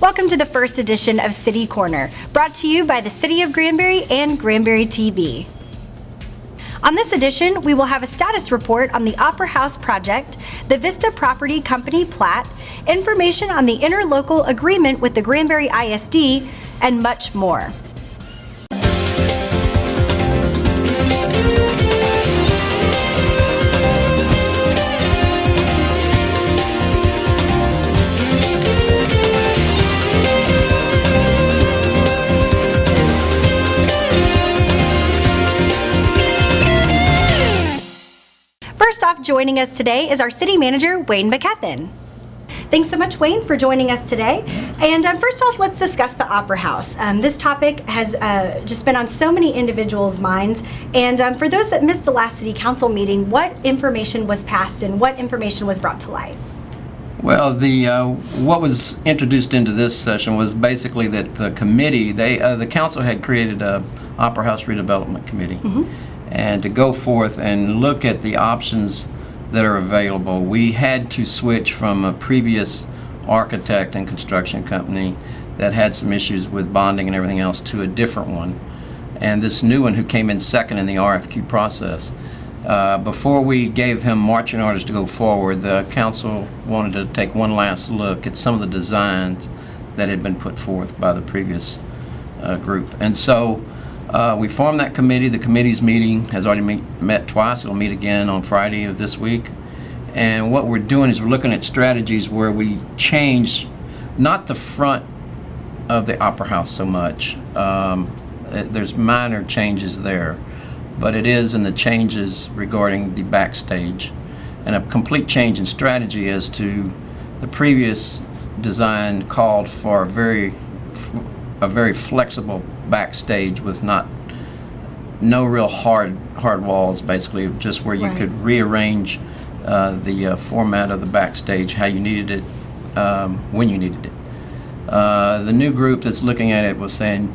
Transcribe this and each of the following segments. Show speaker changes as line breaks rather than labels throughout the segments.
Welcome to the first edition of City Corner, brought to you by the City of Granbury and Granbury TV. On this edition, we will have a status report on the Opera House project, the Vista Property Plat, information on the interlocal agreement with the Granbury ISD, and much more. First off, joining us today is our City Manager, Wayne McKethan. Thanks so much, Wayne, for joining us today. And first off, let's discuss the Opera House. This topic has just been on so many individuals' minds. And for those that missed the last City Council meeting, what information was passed and what information was brought to light?
Well, what was introduced into this session was basically that the committee, the council had created a Opera House redevelopment committee. And to go forth and look at the options that are available. We had to switch from a previous architect and construction company that had some issues with bonding and everything else to a different one. And this new one who came in second in the RFQ process. Before we gave him marching orders to go forward, the council wanted to take one last look at some of the designs that had been put forth by the previous group. And so we formed that committee. The committee's meeting has already met twice. It'll meet again on Friday of this week. And what we're doing is we're looking at strategies where we change not the front of the Opera House so much. There's minor changes there, but it is in the changes regarding the backstage and a complete change in strategy as to the previous design called for a very flexible backstage with no real hard walls, basically just where you could rearrange the format of the backstage how you needed it when you needed it. The new group that's looking at it was saying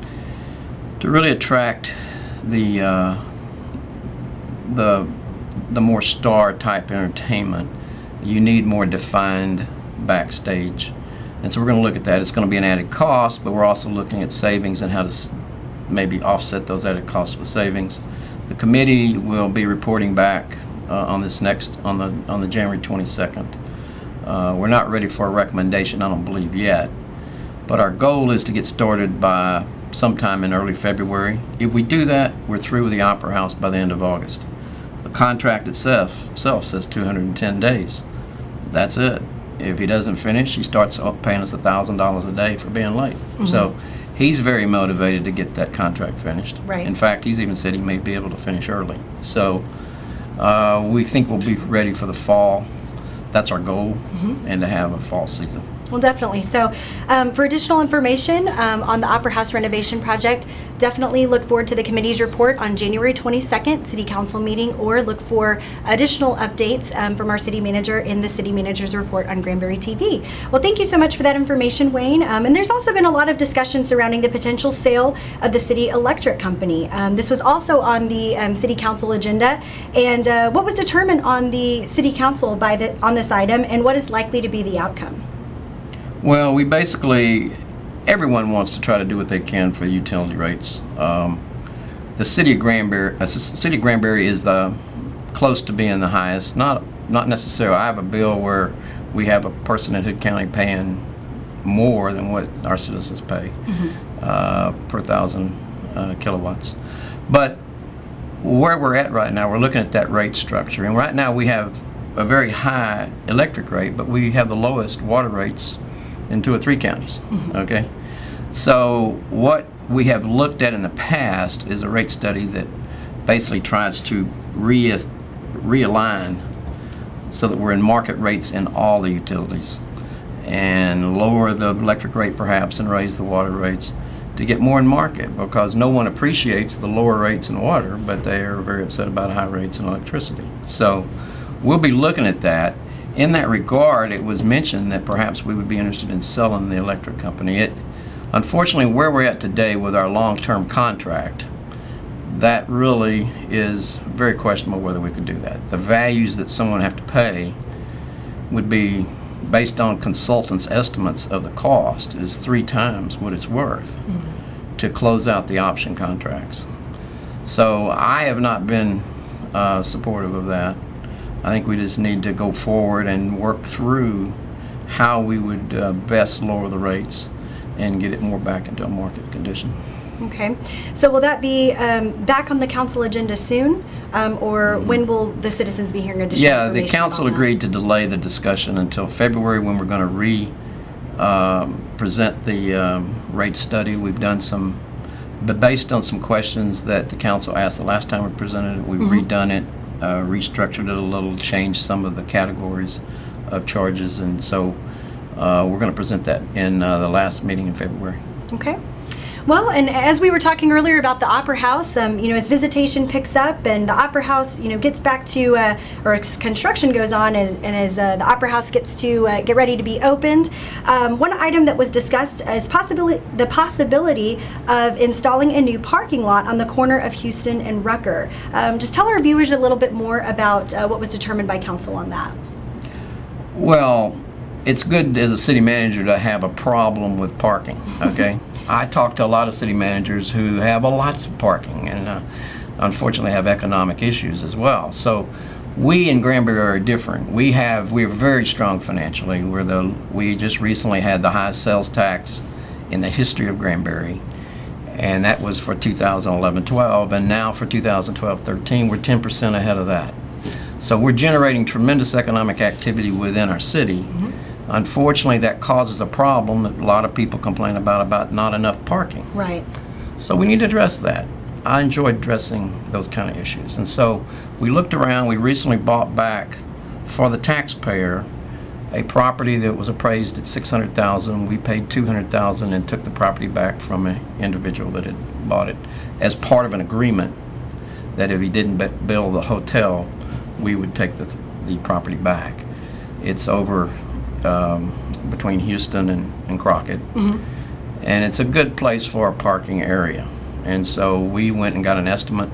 to really attract the more star type entertainment, you need more defined backstage. And so we're going to look at that. It's going to be an added cost, but we're also looking at savings and how to maybe offset those added costs with savings. The committee will be reporting back on this on the January 22nd. We're not ready for a recommendation, I don't believe yet, but our goal is to get started by sometime in early February. If we do that, we're through with the Opera House by the end of August. The contract itself says 210 days. That's it. If he doesn't finish, he starts paying us $1,000 a day for being late. So he's very motivated to get that contract finished. In fact, he's even said he may be able to finish early. So we think we'll be ready for the fall. That's our goal, and to have a fall season.
Well, definitely. So for additional information on the Opera House renovation project, definitely look forward to the committee's report on January 22nd, City Council meeting, or look for additional updates from our City Manager in the City Manager's report on Granbury TV. Well, thank you so much for that information, Wayne. And there's also been a lot of discussion surrounding the potential sale of the City Electric Company. This was also on the City Council agenda. And what was determined on the City Council on this item, and what is likely to be the outcome?
Well, everyone wants to try to do what they can for utility rates. The City of Granbury is close to being the highest. Not necessarily. I have a bill where we have a person in Hood County paying more than what our citizens pay per 1,000 kilowatts. But where we're at right now, we're looking at that rate structure. And right now we have a very high electric rate, but we have the lowest water rates in 2 or 3 counties. Okay, so what we have looked at in the past is a rate study that basically tries to realign so that we're in market rates in all the utilities and lower the electric rate perhaps and raise the water rates to get more in market, because no one appreciates the lower rates in water, but they are very upset about high rates in electricity. So we'll be looking at that. In that regard, it was mentioned that perhaps we would be interested in selling the electric company. Unfortunately, where we're at today with our long-term contract, that really is very questionable whether we could do that. The values that someone would have to pay would be based on consultants' estimates of the cost, is 3 times what it's worth to close out the option contracts. So I have not been supportive of that. I think we just need to go forward and work through how we would best lower the rates and get it more back into a market condition.
Okay, so will that be back on the council agenda soon, or when will the citizens be hearing additional
Yeah,
information?
the council
on that?
agreed to delay the discussion until February, when we're going to present the rate study. We've done some, but based on some questions that the council asked the last time we presented it, we've redone it, restructured it a little, changed some of the categories of charges, and so we're going to present that in the last meeting in February.
Okay. Well, and as we were talking earlier about the Opera House, as visitation picks up and the Opera House, gets back to, or its construction goes on, and as the Opera House gets to get ready to be opened, one item that was discussed is the possibility of installing a new parking lot on the corner of Houston and Rucker. Just tell our viewers a little bit more about what was determined by council on that.
Well, it's good as a city manager to have a problem with parking, okay? I talk to a lot of city managers who have lots of parking and unfortunately have economic issues as well. So we in Granbury are different. We're very strong financially. We just recently had the highest sales tax in the history of Granbury, and that was for 2011-12, and now for 2012-13 we're 10% ahead of that. So we're generating tremendous economic activity within our city. Unfortunately, that causes a problem that a lot of people complain about not enough parking.
Right.
So we need to address that. I enjoy addressing those kind of issues. And so we looked around. We recently bought back for the taxpayer a property that was appraised at $600,000. We paid $200,000 and took the property back from an individual that had bought it as part of an agreement that if he didn't build the hotel, we would take the property back. It's over between Houston and Crockett, and it's a good place for a parking area. And so we went and got an estimate.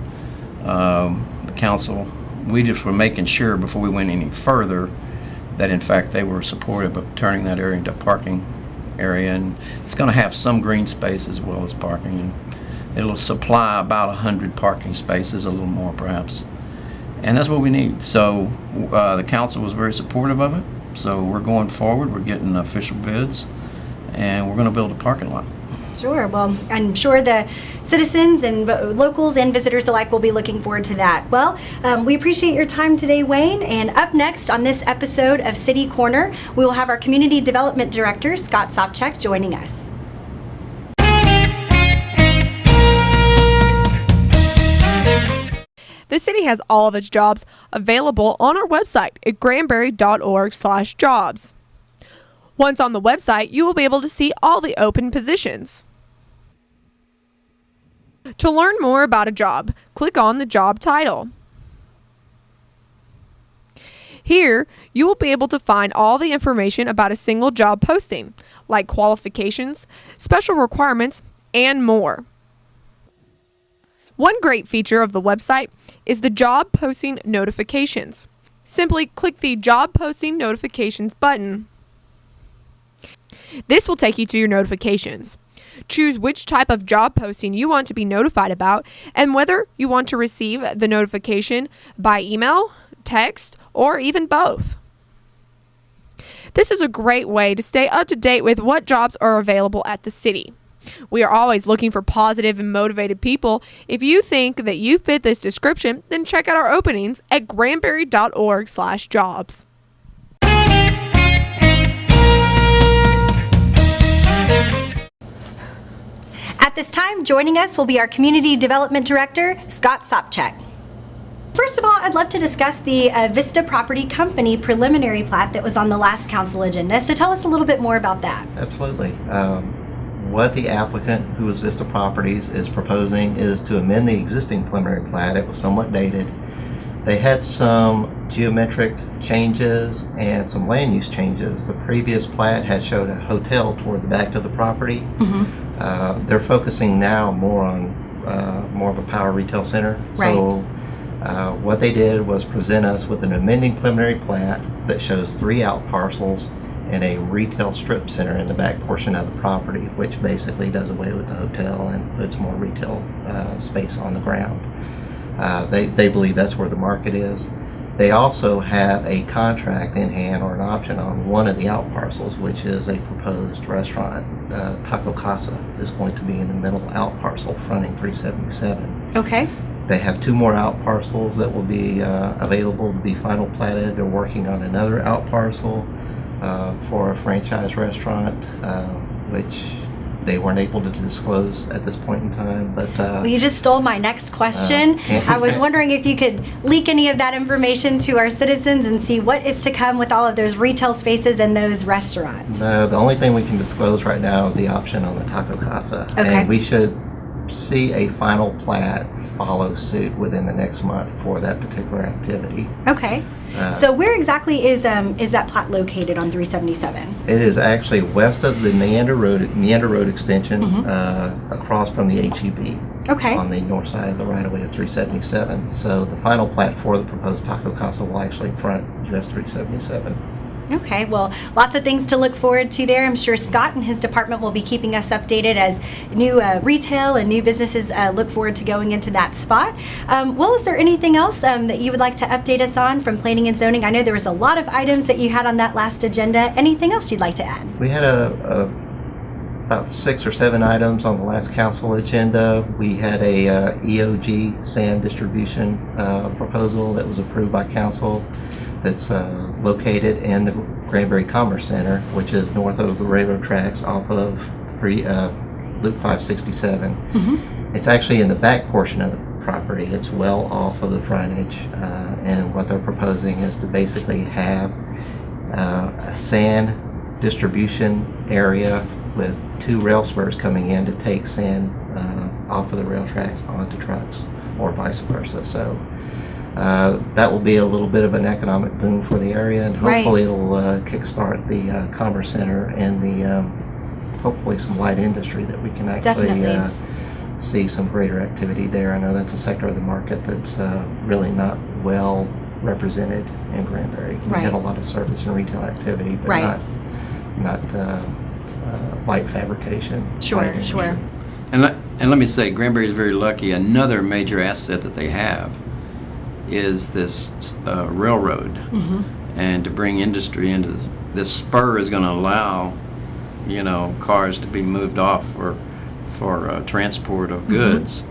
The council, we just were making sure before we went any further that in fact they were supportive of turning that area into a parking area, and it's going to have some green space as well as parking, and it'll supply about 100 parking spaces, a little more perhaps, and that's what we need. So the council was very supportive of it. So we're going forward, we're getting official bids, and we're going to build a parking lot.
Sure. Well, I'm sure the citizens and locals and visitors alike will be looking forward to that. Well, we appreciate your time today, Wayne. And up next on this episode of City Corner, we will have our Community Development Director, Scott Sopchak, joining us.
The city has all of its jobs available on our website at granbury.org/jobs. Once on the website, you will be able to see all the open positions. To learn more about a job, click on the job title. Here, you will be able to find all the information about a single job posting, like qualifications, special requirements, and more. One great feature of the website is the job posting notifications. Simply click the job posting notifications button. This will take you to your notifications. Choose which type of job posting you want to be notified about and whether you want to receive the notification by email, text, or even both. This is a great way to stay up to date with what jobs are available at the city. We are always looking for positive and motivated people. If you think that you fit this description, then check out our openings at granbury.org/jobs.
At this time, joining us will be our Community Development Director, Scott Sopchak. First of all, I'd love to discuss the Vista Property Company preliminary plat that was on the last council agenda. So tell us a little bit more about that.
Absolutely. What the applicant, who is Vista Properties, is proposing is to amend the existing preliminary plat. It was somewhat dated. They had some geometric changes and some land use changes. The previous plat had showed a hotel toward the back of the property. They're focusing now more on more of a power retail center.
Right.
So what they did was present us with an amending preliminary plat that shows 3 out parcels and a retail strip center in the back portion of the property, which basically does away with the hotel and puts more retail space on the ground. They believe that's where the market is. They also have a contract in hand or an option on one of the out parcels, which is a proposed restaurant. Taco Casa is going to be in the middle out parcel fronting 377.
Okay.
They have 2 more out parcels that will be available to be final platted. They're working on another out parcel for a franchise restaurant, which they weren't able to disclose at this point in time. But
Well, you just stole my next question. I was wondering if you could leak any of that information to our citizens and see what is to come with all of those retail spaces and those restaurants.
the only thing we can disclose right now is the option on the Taco Casa.
Okay.
And we should see a final plat follow suit within the next month for that particular activity.
Okay. So where exactly is that plat located on 377?
It is actually west of the Meander Road extension, across from the HEB.
Okay.
On the north side of the right-of-way of 377. So the final plat for the proposed Taco Casa will actually front US 377.
Okay, well, lots of things to look forward to there. I'm sure Scott and his department will be keeping us updated as new retail and new businesses look forward to going into that spot. Will, is there anything else that you would like to update us on from planning and zoning? I know there was a lot of items that you had on that last agenda. Anything else you'd like to add?
We had about 6 or 7 items on the last council agenda. We had a EOG sand distribution proposal that was approved by council that's located in the Granbury Commerce Center, which is north of the railroad tracks off of Loop 567. It's actually in the back portion of the property. It's well off of the frontage, and what they're proposing is to basically have a sand distribution area with 2 rail spurs coming in to take sand off of the rail tracks onto trucks, or vice versa. So that will be a little bit of an economic boom for the area, and hopefully it'll kickstart the Commerce Center and the hopefully some light industry that we can actually see some greater activity there. I know that's a sector of the market that's really not well represented in Granbury. We have a lot of service and retail activity, but not light fabrication.
Sure.
And let me say, Granbury is very lucky. Another major asset that they have is this railroad, and to bring industry into this spur is going to allow, cars to be moved off for transport of goods.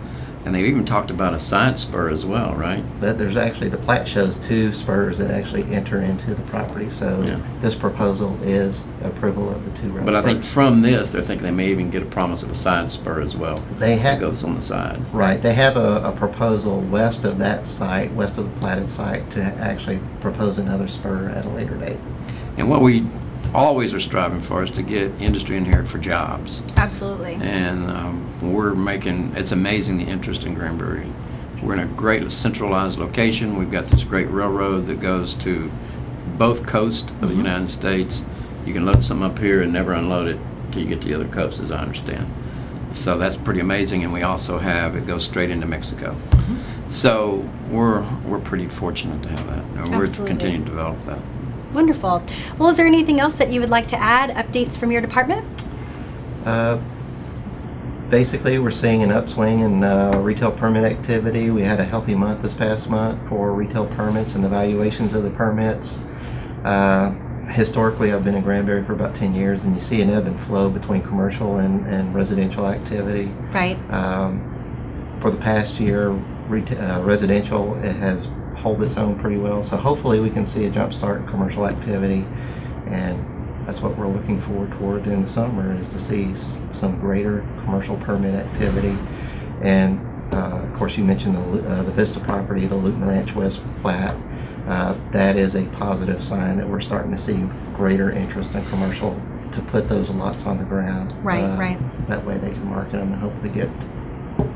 And they've even talked about a side spur as well, right?
There's actually, the plat shows 2 spurs that actually enter into the property. So this proposal is approval of the 2 rail
But I
spurs.
think from this, they're thinking they may even get a promise of a side spur as well. That goes on the side.
Right. They have a proposal west of that site, west of the platted site, to actually propose another spur at a later date.
And what we always are striving for is to get industry in here for jobs.
Absolutely.
And it's amazing the interest in Granbury. We're in a great centralized location. We've got this great railroad that goes to both coasts of the United States. You can load something up here and never unload it till you get to the other coast, as I understand. So that's pretty amazing. And we also have, it goes straight into Mexico. So we're pretty fortunate to have that. And we're continuing to develop that.
Wonderful. Well, is there anything else that you would like to add, updates from your department?
Basically, we're seeing an upswing in retail permit activity. We had a healthy month this past month for retail permits and the valuations of the permits. Historically, I've been in Granbury for about 10 years, and you see an ebb and flow between commercial and residential activity.
Right.
For the past year, residential, it has hold its own pretty well. So hopefully we can see a jump start in commercial activity, and that's what we're looking forward toward in the summer, is to see some greater commercial permit activity. And of course, you mentioned the Vista property, the Luton Ranch West Plat. That is a positive sign that we're starting to see greater interest in commercial to put those lots on the ground.
Right.
That way they can market them and hopefully get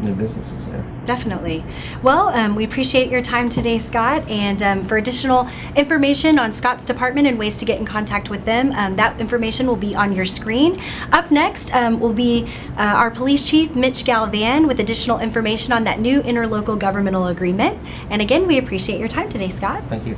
new businesses there.
Definitely. Well, we appreciate your time today, Scott. And for additional information on Scott's department and ways to get in contact with them, that information will be on your screen. Up next will be our police chief, Mitch Galvan, with additional information on that new interlocal governmental agreement. And again, we appreciate your time today, Scott.
Thank you.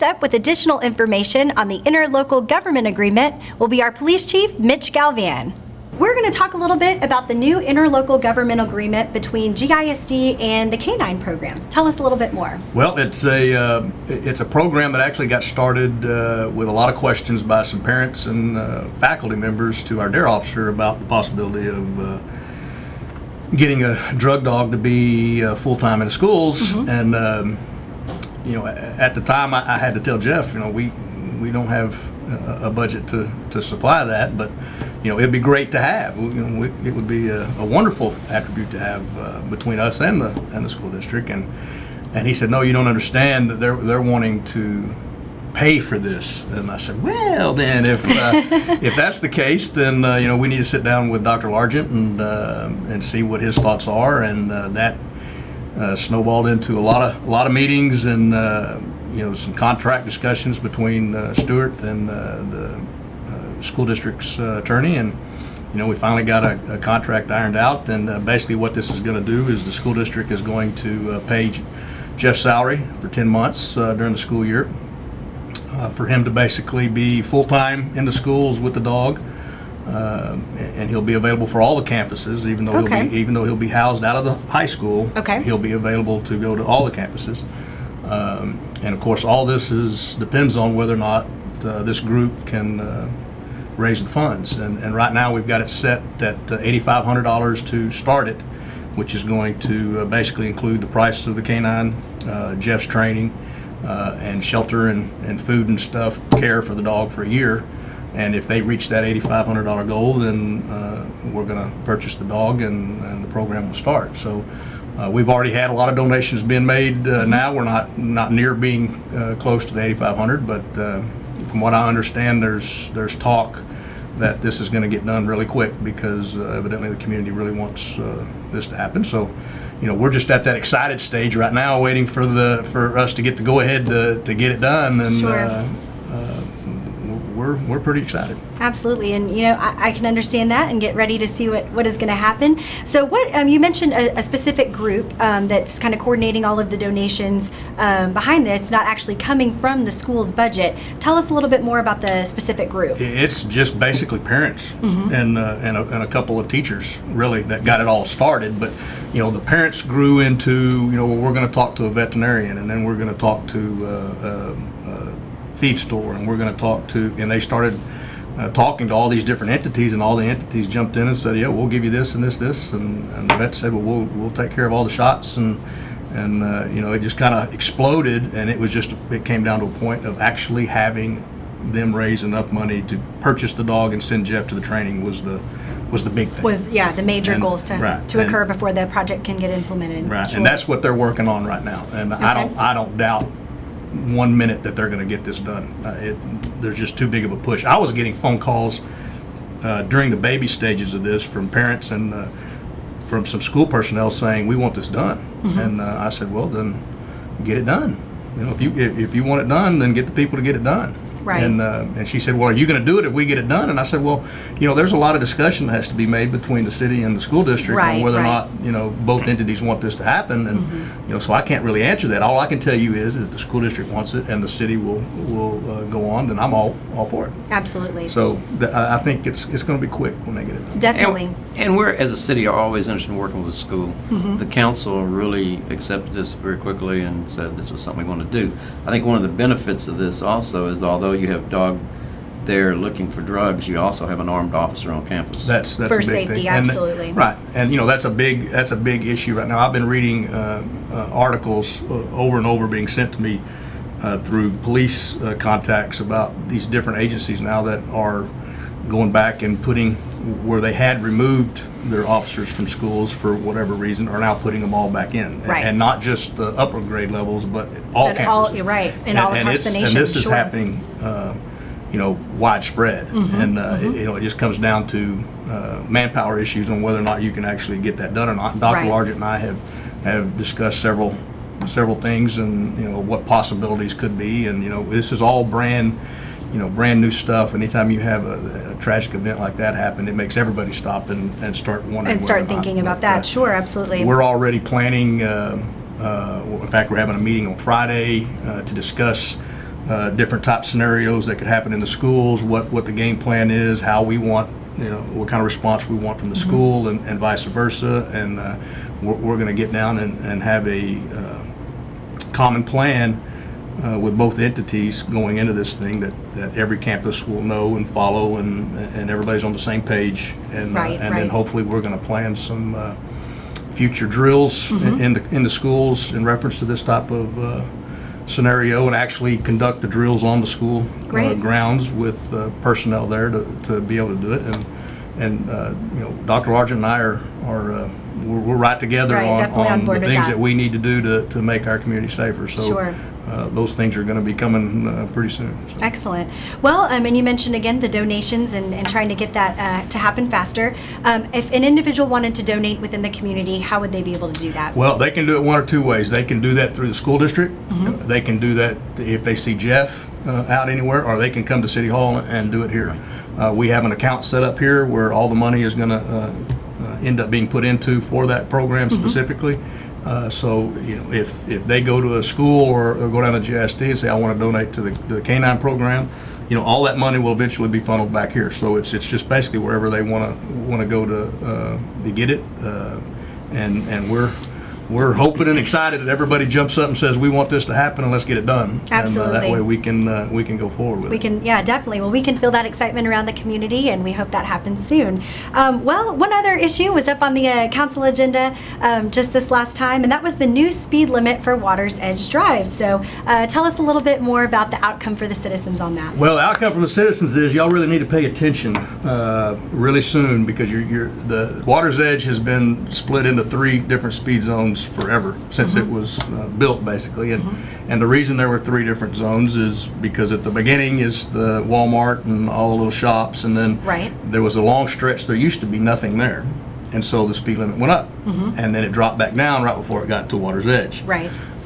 up with additional information on the interlocal government agreement will be our Police Chief, Mitch Galvan. We're going to talk a little bit about the new interlocal government agreement between GISD and the K-9 program. Tell us a little bit more.
Well, it's a program that actually got started with a lot of questions by some parents and faculty members to our DARE officer about the possibility of getting a drug dog to be full-time in the schools. And at the time I had to tell Jeff, we don't have a budget to supply that, but it'd be great to have. It would be a wonderful attribute to have between us and the school district. And he said, no, you don't understand that they're wanting to pay for this. And I said, well, then if that's the case, then we need to sit down with Dr. Largent and see what his thoughts are. And that snowballed into a lot of meetings and some contract discussions between Stewart and the school district's attorney, and we finally got a contract ironed out. And basically what this is going to do is the school district is going to pay Jeff's salary for 10 months during the school year for him to basically be full-time in the schools with the dog, and he'll be available for all the campuses, even though he'll be housed out of the high school. He'll be available to go to all the campuses. And of course all this depends on whether or not this group can raise the funds, and right now we've got it set at $8,500 to start it, which is going to basically include the price of the K-9, Jeff's training, and shelter and food and stuff, care for the dog for a year. And if they reach that $8,500 goal, then we're going to purchase the dog and the program will start. So we've already had a lot of donations being made. Now we're not near being close to the $8,500, but from what I understand, there's talk that this is going to get done really quick because evidently the community really wants this to happen. So, we're just at that excited stage right now, waiting for us to get the go ahead to get it done, and
Sure.
We're pretty excited.
Absolutely, and I can understand that and get ready to see what is going to happen. So what you mentioned a specific group that's kind of coordinating all of the donations behind this, not actually coming from the school's budget. Tell us a little bit more about the specific group.
It's just basically parents and a couple of teachers really that got it all started. But the parents grew into we're going to talk to a veterinarian, and then we're going to talk to feed store, and we're going to talk to, and they started talking to all these different entities, and all the entities jumped in and said, yeah, we'll give you this and this, and the vet said, well, we'll take care of all the shots, and it just kind of exploded, and it came down to a point of actually having them raise enough money to purchase the dog and send Jeff to the training was the big thing.
The major goals to
Right.
occur before the project can get implemented.
Right,
Sure.
and that's what they're working on right now, and I don't doubt 1 minute that they're going to get this done. There's just too big of a push. I was getting phone calls during the baby stages of this from parents and from some school personnel saying, we want this done. And I said, well, then get it done. If you want it done, then get the people to get it done.
Right.
And she said, well, are you going to do it if we get it done? And I said, well, there's a lot of discussion that has to be made between the city and the school district on whether or not, both entities want this to happen. And, so I can't really answer that. All I can tell you is that if the school district wants it and the city will go on, then I'm all for it.
Absolutely.
So I think it's going to be quick when they get it done.
Definitely.
And we're, as a city, are always interested in working with the school. The council really accepted this very quickly and said this was something we want to do. I think one of the benefits of this also is, although you have dog there looking for drugs, you also have an armed officer on campus.
That's
For
a big
safety,
thing.
absolutely.
Right, and that's a big issue right now. I've been reading articles over and over being sent to me through police contacts about these different agencies now that are going back and putting where they had removed their officers from schools for whatever reason, are now putting them all back in.
Right.
And not just the upper grade levels, but all campuses.
You're right, and all across the nation.
And this is
sure.
happening, widespread. And it just comes down to manpower issues on whether or not you can actually get that done or not. Dr.
Right.
Largent and I have discussed several things, and what possibilities could be. And this is all brand new stuff. Anytime you have a tragic event like that happen, it makes everybody stop and start wondering.
And start
whether or not.
thinking about
But,
that. Sure, absolutely.
We're already planning. In fact, we're having a meeting on Friday to discuss different type scenarios that could happen in the schools, what the game plan is, how we want, what kind of response we want from the school, and vice versa. And we're going to get down and have a common plan with both entities going into this thing that every campus will know and follow, and everybody's on the same page. And then hopefully we're going to plan some future drills in the schools in reference to this type of scenario, and actually conduct the drills on the school grounds with personnel there to be able to do it. And Dr. Largent and I are we're right together on the things that we need to do to make our community safer. So
Sure.
Those things are going to be coming pretty soon. So.
Excellent. Well, and you mentioned again the donations and trying to get that to happen faster. If an individual wanted to donate within the community, how would they be able to do that?
Well, they can do it one or two ways. They can do that through the school district. They can do that if they see Jeff out anywhere, or they can come to City Hall and do it here. We have an account set up here where all the money is going to end up being put into for that program specifically. So if they go to a school or go down to GISD and say, I want to donate to the K-9 program, all that money will eventually be funneled back here. So it's just basically wherever they want to go to get it, and we're hoping and excited that everybody jumps up and says, we want this to happen and let's get it done.
Absolutely.
And that way we can go forward with it.
We can, yeah, definitely. Well, we can feel that excitement around the community, and we hope that happens soon. Well, one other issue was up on the council agenda just this last time, and that was the new speed limit for Water's Edge Drive. So tell us a little bit more about the outcome for the citizens on that.
Well, the outcome from the citizens is y'all really need to pay attention really soon, because the Water's Edge has been split into 3 different speed zones forever since it was built, basically. And the reason there were 3 different zones is because at the beginning is the Walmart and all the little shops, and then there was a long stretch there used to be nothing there, and so the speed limit went up, and then it dropped back down right before it got to Water's Edge.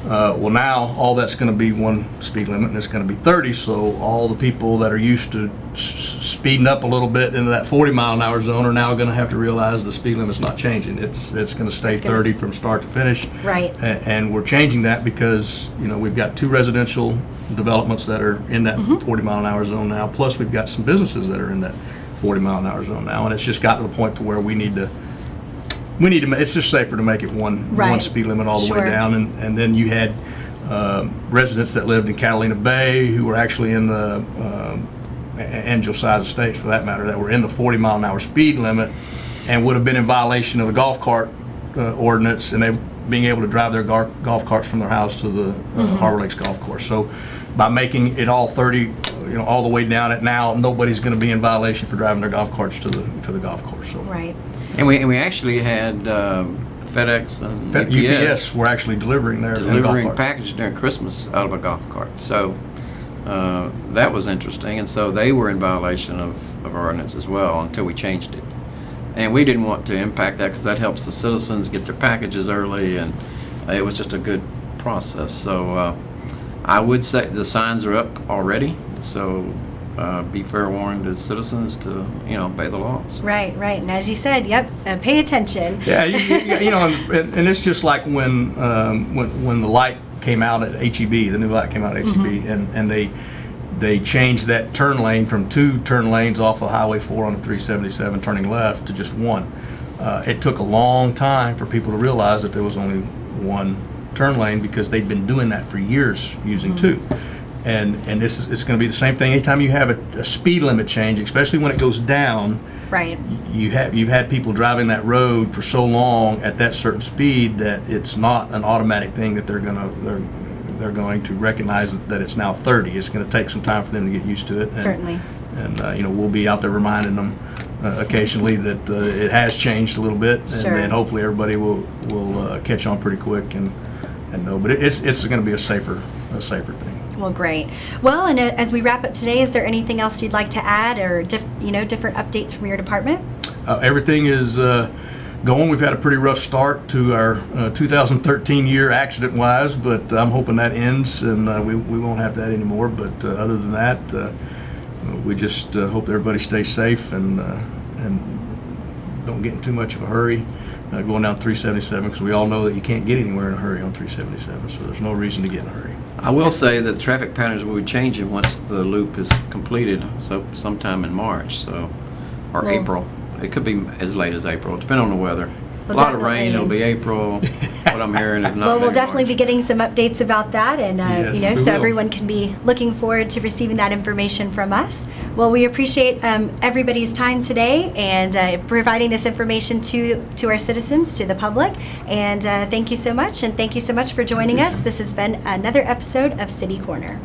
Well, now all that's going to be one speed limit, and it's going to be 30. So all the people that are used to speeding up a little bit into that 40-mile-an-hour zone are now going to have to realize the speed limit's not changing. It's going to stay 30 from start to finish. And we're changing that because we've got 2 residential developments that are in that 40-mile-an-hour zone now. Plus we've got some businesses that are in that 40-mile-an-hour zone now, and it's just got to the point to where we need to. It's just safer to make it one speed limit all the way down. And then you had residents that lived in Catalina Bay who were actually in the, and Josiah Estates for that matter, that were in the 40-mile-an-hour speed limit and would have been in violation of the golf cart ordinance, and they being able to drive their golf carts from their house to the Harbor Lakes Golf Course. So by making it all 30, all the way down it now, nobody's going to be in violation for driving their golf carts to the golf course. So.
And we actually had FedEx and
UPS were actually delivering
packages during Christmas out of a golf cart. So that was interesting, and so they were in violation of our ordinance as well until we changed it. And we didn't want to impact that because that helps the citizens get their packages early, and it was just a good process. So I would say the signs are up already, so be fair warned to citizens to obey the laws. Right.
And as you said, pay attention.
Yeah, and it's just like when the light came out at HEB, the new light came out at HEB, and they changed that turn lane from 2 turn lanes off of Highway 4 on the 377 turning left to just 1. It took a long time for people to realize that there was only 1 turn lane because they'd been doing that for years using 2. And it's going to be the same thing anytime you have a speed limit change, especially when it goes down. You've had people driving that road for so long at that certain speed that it's not an automatic thing that they're going to recognize that it's now 30. It's going to take some time for them to get used to it.
Certainly.
And we'll be out there reminding them occasionally that it has changed a little bit, and then hopefully everybody will catch on pretty quick and know. But it's going to be a safer thing.
Well, great. Well, and as we wrap up today, is there anything else you'd like to add, or different updates from your department?
Everything is going. We've had a pretty rough start to our 2013 year accident-wise, but I'm hoping that ends and we won't have that anymore. But other than that, we just hope everybody stays safe and don't get in too much of a hurry going down 377, because we all know that you can't get anywhere in a hurry on 377, so there's no reason to get in a hurry.
I will say that traffic patterns will be changing once the loop is completed, so sometime in March, or
Well-
April. It could be as late as April, depending on the weather. A
Well,
lot of rain,
definitely.
it'll be April. What I'm hearing is not.
Well, we'll
maybe
definitely be
March.
getting some updates about that, and
Yes,
you know,
we
so
will.
everyone can be looking forward to receiving that information from us. Well, we appreciate everybody's time today and providing this information to our citizens, to the public. And thank you so much, and thank you so much for joining us. This has been another episode of City Corner.